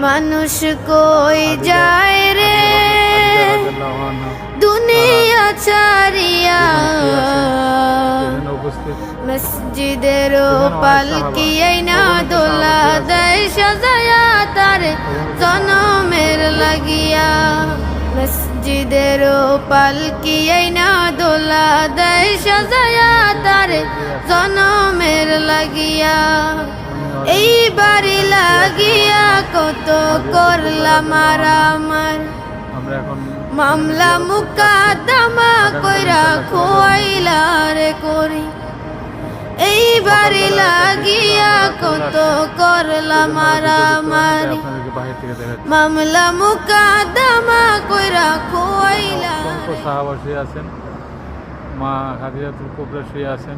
মানুষ কই যায় রে দুনিয়া ছাড়িয়া, মসজিদের পালকি আইনা দোলা দেয় সাজায়া তার জনমের লাগিয়া। মসজিদের পালকি আইনা দোলা দেয় সাজায়া তার জনমের লাগিয়া। এই বাড়ি লাগিয়া কত করলাম মারামার, মামলা মুকাদ্দমা কইরা খোয়াইলা রে করি। এই বাড়ি লাগিয়া কত করলাম মারামারি, মামলা মুকাদ্দমা কইরা খোয়াইলা। সাহাবা শুয়ে আছেন, মা খাদিজাতুল কুবরা শুয়ে আছেন।